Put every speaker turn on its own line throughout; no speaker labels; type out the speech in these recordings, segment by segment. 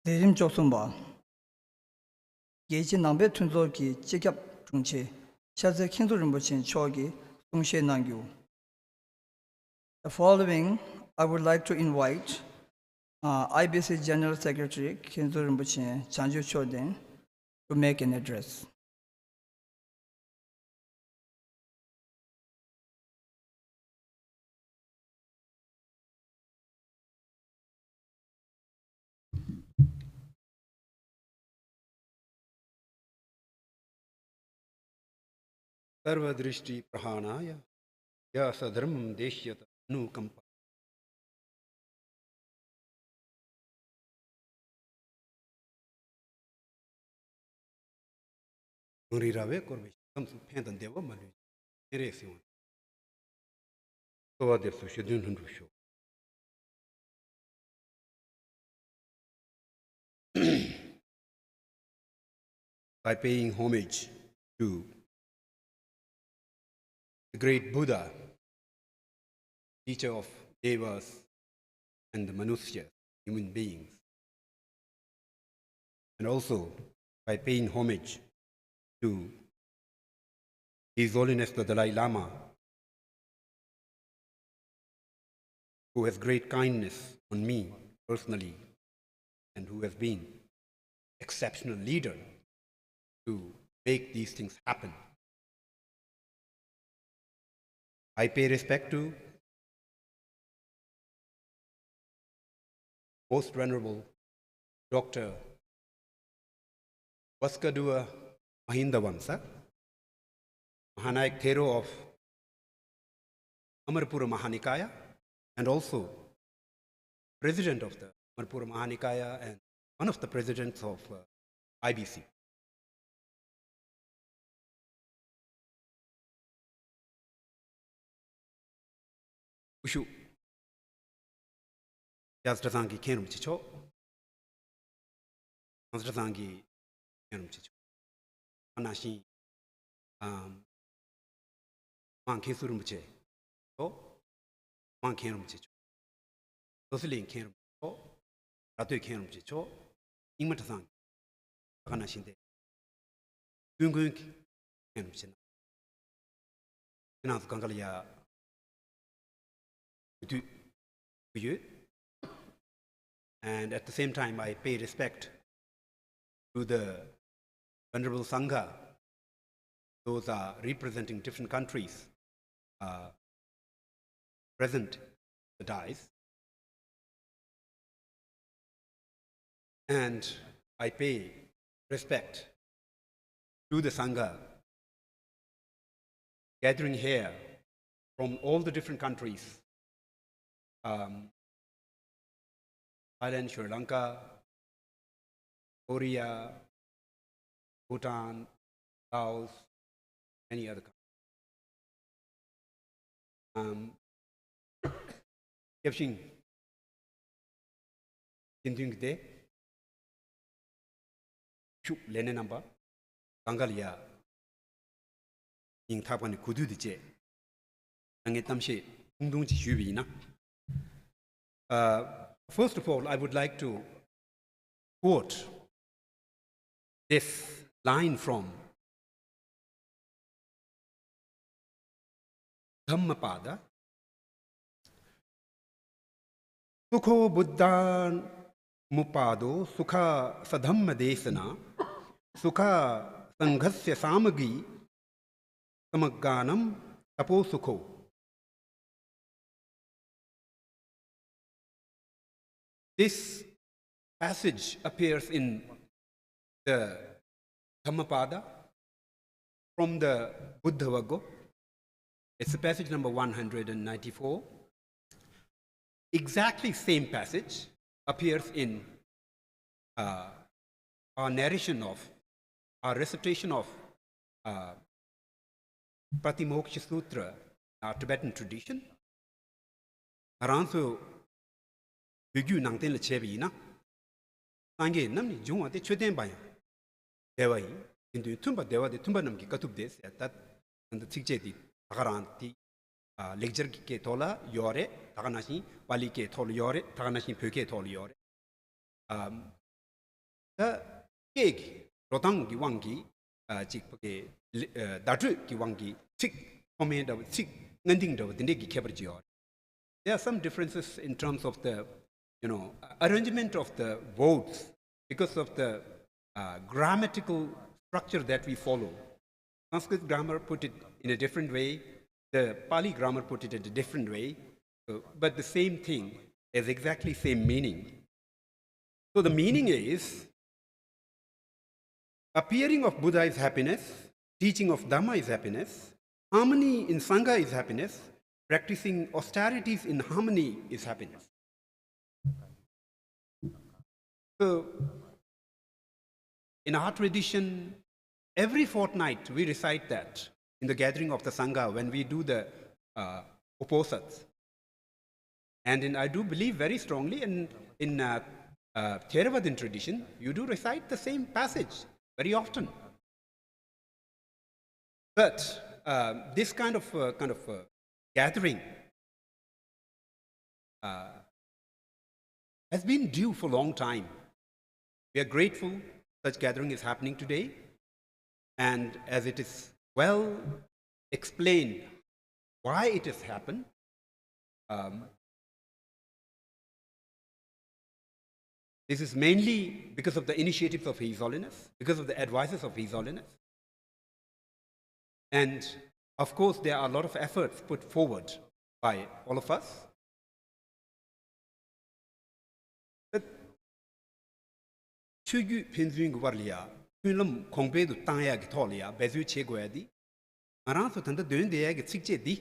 대림 쪽선바 예지 남배 튼조기 직접 중치 샤즈 킨도를 모친 초기 동시에 남규. The following I would like to invite IBC General Secretary Kinzo Rinpoche Chanju Choden to make an address.
सर्वदृष्टि प्रहाणाय या सधर्मं देश्यत अनुकंपा मुरीरावे Corbe हम फेंदन देव मलु मेरे सिवन तो वादे सुशेदुन हंडुशो by paying homage to the great Buddha, teacher of devas and the manushya, human beings, and also by paying homage to His Holiness the Dalai Lama, who has great kindness on me personally and who has been exceptional leader to make these things happen. I pay respect to Most Venerable Dr. Vaskadua Mahindavamsa, Mahanayak Thero of Amarpura Mahanikaya, and also president of the Amarpura Mahanikaya and one of the presidents of IBC. Ushu Yazdrasangi Kenum Chicho, Yazdrasangi Kenum Chicho, Anashi Mankesurum Che, Mankenum Chicho, Rosalin Kenum Chicho, Ratu Kenum Chicho, Ingmatasang, Anashinde, Gungung Kenum China, Finance Gangalia. To you, and at the same time I pay respect to the Venerable Sangha. Those are representing different countries present the dais, and I pay respect to the Sangha gathering here from all the different countries. Thailand, Sri Lanka, Korea, Bhutan, Laos, many other countries. Kepsing Tinting de Chuk Lene number Gangalia in Tapani Kudu de Che Angetamshi Undung Chubina. First of all, I would like to quote this line from Dhammapada. Sukho Buddhan Mupado Sukha Sadhamma Desana Sukha Sanghasya Samagi Samagganam Tapo Sukho. This passage appears in the Dhammapada from the Buddha Vagga. It's passage number 194. Exactly same passage appears in our narration of, our recitation of Pratimoksha Sutra, our Tibetan tradition. Aranso Bigu Nangten Le Chebina, Sange Namni Juma de Chuden Baya, Dewai, into Tumba Dewa de Tumbanam Katub des, that and the Tikjeti, Tagaranti, Lecture Ke Tola, Yore, Taganashi, Pali Ke Tol Yore, Taganashi Puke Tol Yore. 다 케기 로당기 왕기 직게 다트기 왕기 직 포메더 직 낸딩더 딘데기 케버지요. There are some differences in terms of the arrangement of the votes because of the grammatical structure that we follow. Sanskrit grammar put it in a different way. The Pali grammar put it in a different way. But the same thing has exactly same meaning. So the meaning is, appearing of Buddha is happiness, teaching of Dhamma is happiness, harmony in Sangha is happiness, practicing austerities in harmony is happiness. So, in our tradition, every fortnight we recite that in the gathering of the Sangha when we do the uposats. And I do believe very strongly in Theravada tradition, you do recite the same passage very often. But this kind of gathering has been due for a long time. We are grateful such gathering is happening today, and as it is well explained why it has happened, this is mainly because of the initiatives of His Holiness, because of the advices of His Holiness. And of course, there are a lot of efforts put forward by all of us. But Chugu Pinzwing Warlia, Pulam Kongbedu Taya Gitolia, Bezu Cheguadi, Aranso Tanda doing the egg at Sikje.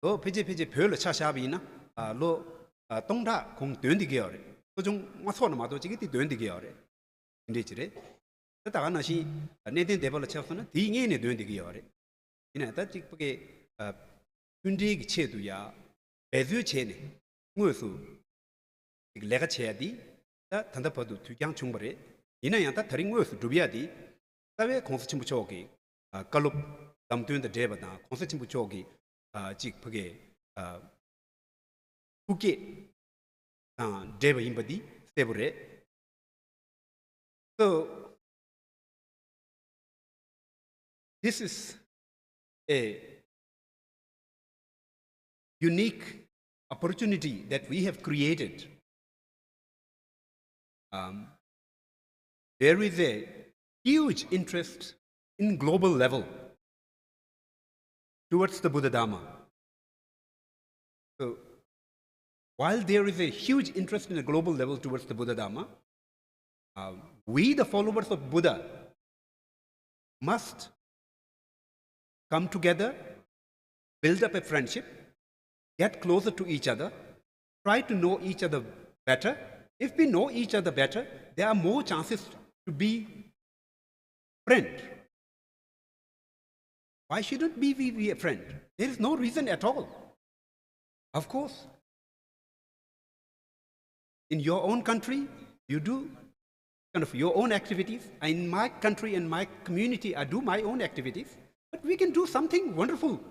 Lo Pije Pearl Chashabina, Lo Tonda Kong doing the gear. What's one of the doing the gear? Indeed, that Anashi, Nathan Devil Chelsea, the any doing the gear. In that Chipke Pundig Cheduya, Bezu Chene, Musu, Lega Chedi, that Tandapadu to Yang Chumbare, in a Yanta Taringus to Biadi, Save Constituchogi, Kalup, Dam doing the Devada, Constituchogi, Chikpage, Puke, Deva Imbadi, Stebure. So, this is a unique opportunity that we have created. There is a huge interest in global level towards the Buddha Dhamma. So, while there is a huge interest in a global level towards the Buddha Dhamma, we, the followers of Buddha, must come together, build up a friendship, get closer to each other, try to know each other better. If we know each other better, there are more chances to be friends. Why shouldn't we be a friend? There is no reason at all. Of course, in your own country, you do kind of your own activities. In my country and my community, I do my own activities. But we can do something wonderful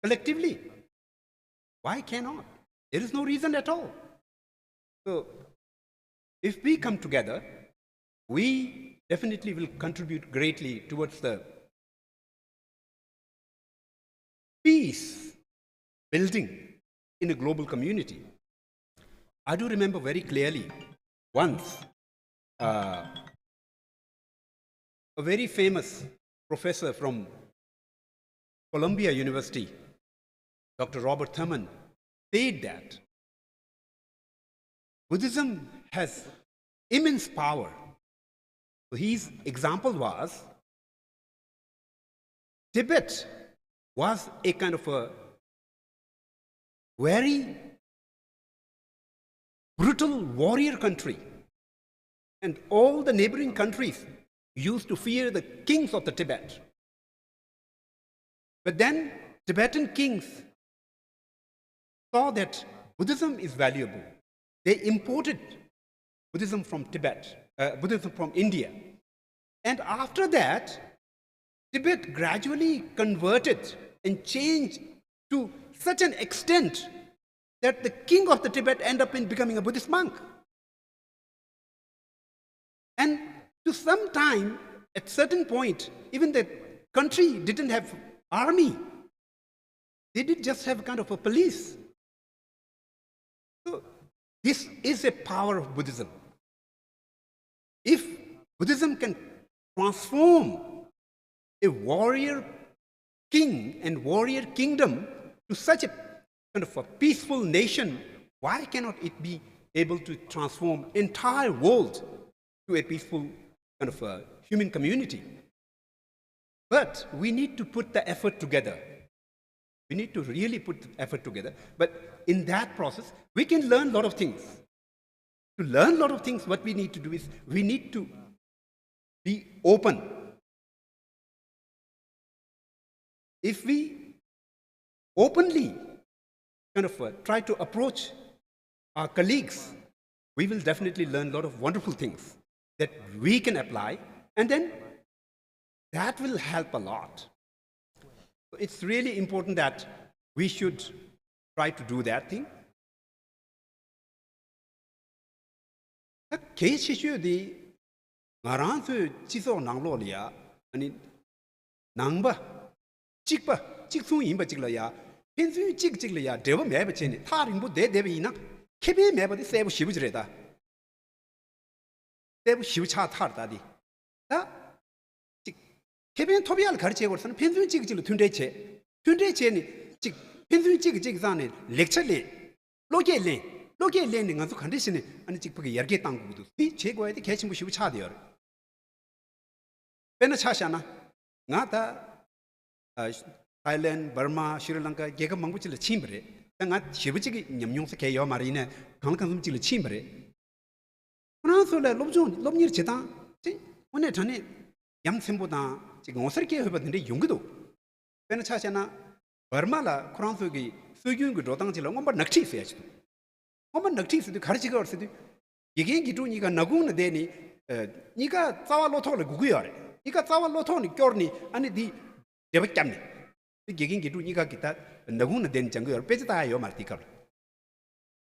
collectively. Why cannot? There is no reason at all. So, if we come together, we definitely will contribute greatly towards the peace building in a global community. I do remember very clearly once a very famous professor from Columbia University, Dr. Robert Thurman, said that Buddhism has immense power. So his example was Tibet was a kind of a very brutal warrior country, and all the neighboring countries used to fear the kings of the Tibet. But then Tibetan kings saw that Buddhism is valuable. They imported Buddhism from Tibet, Buddhism from India. And after that, Tibet gradually converted and changed to such an extent that the king of the Tibet ended up in becoming a Buddhist monk. So sometime, at certain point, even the country didn't have army. They did just have kind of a police. So this is a power of Buddhism. If Buddhism can transform a warrior king and warrior kingdom to such a kind of a peaceful nation, why cannot it be able to transform entire world to a peaceful kind of a human community? But we need to put the effort together. We need to really put the effort together. But in that process, we can learn a lot of things. To learn a lot of things, what we need to do is we need to be open. If we openly kind of try to approach our colleagues, we will definitely learn a lot of wonderful things that we can apply, and then that will help a lot. So it's really important that we should try to do that thing. Keishishu Maransu Chiso Nanglolia, and Nangba, Chikpa, Chiksu Imba Chiglaya, Pinsu Chik Chiglia, Deva Mabachin, Tarimbu de Devina, Kebi Mabadi Save Shivujreda. Dev Shivucha Tartadi. Kevin Tobial Karche or some Pinsu Chik Tundeche, Pinsu Chik Zane, lecture lane, Loke landing on the condition and Chik Yargetang Budu. The Chego the catching Shivucha. Penachashana, Nata, Thailand, Burma, Sri Lanka, Jagamanguchil Chimbre, and not Shivuchi, Yamyong Yo Marina, Kankan Chile Chimbre. Pransola Lobzon, Lomir Cheta, when it turned Yam Simboda, Chigoserke, but in the Yungudo. Penachashana, Burmala, Kransugi, Suyung, Rotanchilong, but Nakchi. Woman Nakchi, the Karchigo City. Yigi to Niga Naguna Deni, Niga Zawa Lotole Gugiare, Niga Zawa Lotoni, Gorni, and the Devacam. The Gigin to Niga Gita, Naguna Den Jangur, Peta Yomartica.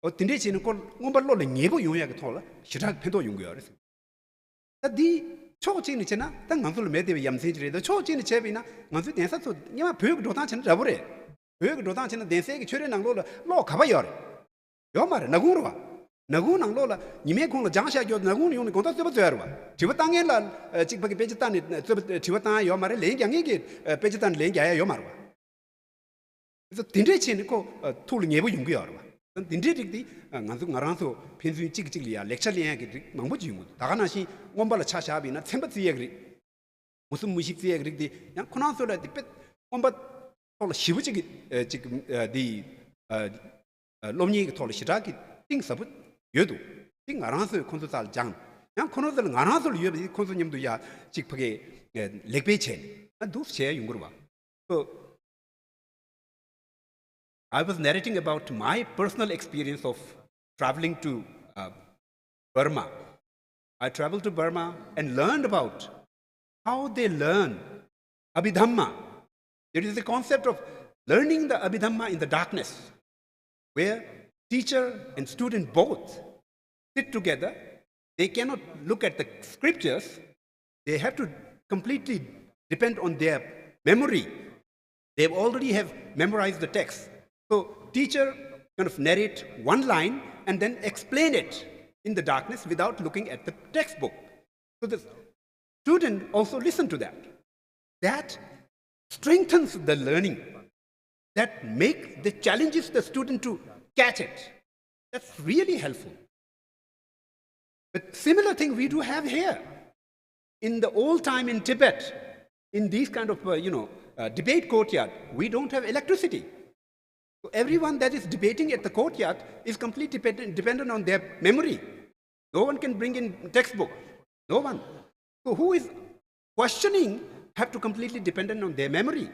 O Tindichin called Umberlo, Nebo Yungatola, Shirak Pedo Jungur. That the church in China, Tangansul Medi Yam Century, the church in Chevina, Mansu Dancer to Yama Pug Dotan Rabore, Pug Dotan, then say children and Lola, Law Cabayore. Yomar, Nagurwa, Nagun and Lola, you may call the Jansha, your Nagun, you go to Zerva. Chivatangela, Chipaki Pejitan, Chivatan, Yomar, Lake, Yangit, Pejitan Lake, Yomarwa. The Tindichin called Tooling Ebu Jungiorwa. Tindicti, Nanzu, Pinsu Chikilia, lecture Yank, Mambuju, Taganashi, Wombala Chashabi, not sympathy agree. Musum Mushi agree, the young Conaso at the pet, Wombat, Shivuchi, the Lomni told Shiraki, things about Yodu, Thing Aranso Consul Jang. Young Consul Aranso, you have the Consulium to Ya, Chikpage, Lake Bechen, and do share Yungurwa. So I was narrating about my personal experience of traveling to Burma. I traveled to Burma and learned about how they learn Abhidhamma. There is the concept of learning the Abhidhamma in the darkness, where teacher and student both sit together. They cannot look at the scriptures. They have to completely depend on their memory. They already have memorized the text. So teacher kind of narrate one line and then explain it in the darkness without looking at the textbook. So the student also listen to that. That strengthens the learning. That make the challenges the student to catch it. That's really helpful. But similar thing we do have here. In the old time in Tibet, in these kind of debate courtyard, we don't have electricity. So everyone that is debating at the courtyard is completely dependent on their memory. No one can bring in textbook. No one. So who is questioning have to completely dependent on their memory.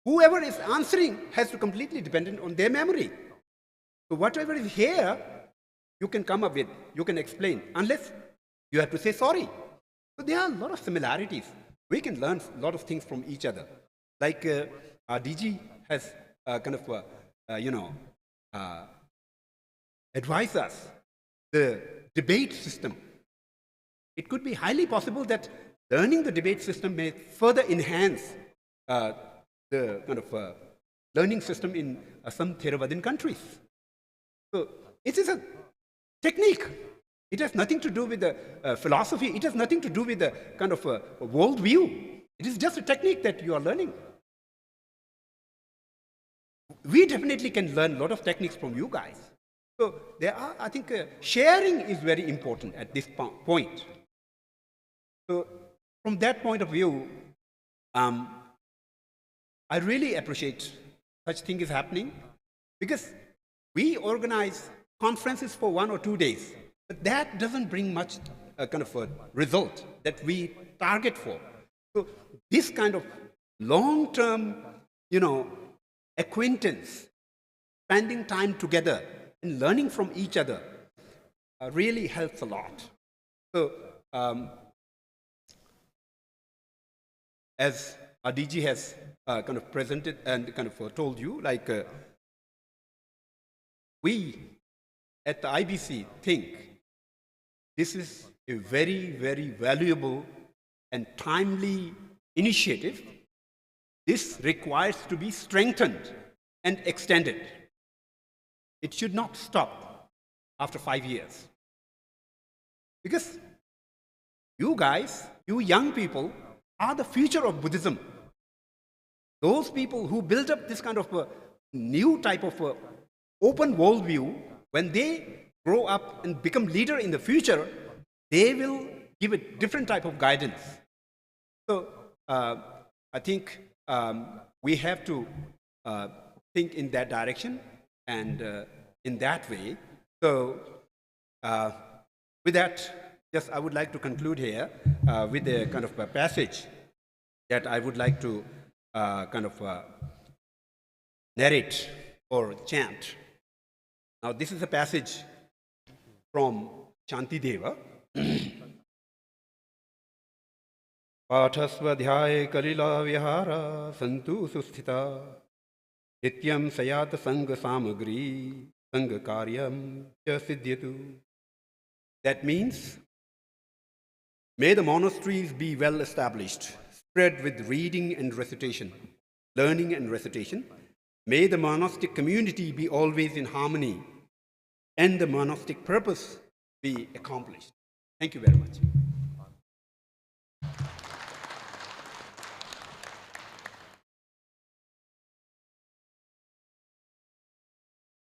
Whoever is answering has to completely dependent on their memory. So whatever is here, you can come up with, you can explain, unless you have to say sorry. So there are a lot of similarities. We can learn a lot of things from each other. Like our DG has advised us the debate system. it could be highly possible that learning the debate system may further enhance the kind of learning system in some Theravadin countries. So it is a technique. It has nothing to do with the philosophy. It has nothing to do with the kind of world view. It is just a technique that you are learning. We definitely can learn a lot of techniques from you guys. So there are, I think, sharing is very important at this point. So from that point of view, I really appreciate such thing is happening, because we organize conferences for 1 or 2 days, but that doesn't bring much kind of a result that we target for. So this kind of long-term, acquaintance, spending time together and learning from each other really helps a lot. So as our DG has kind of presented and kind of told you, like we at the IBC think this is a very, very valuable and timely initiative. This requires to be strengthened and extended. It should not stop after 5 years. Because you guys, you young people, are the future of Buddhism. Those people who build up this kind of a new type of open worldview, when they grow up and become leader in the future, they will give a different type of guidance. So I think we have to think in that direction and in that way. So with that, just I would like to conclude here with a kind of a passage that I would like to kind of narrate or chant. Now this is a passage from Shantideva. Pathasvadhyaye kalila vihara santu susthita nityam sayat sangha samagri sangha karyam cha siddhyatu. That means, may the monasteries be well established, spread with reading and recitation, learning and recitation. May the monastic community be always in harmony and the monastic purpose be accomplished. Thank you very much.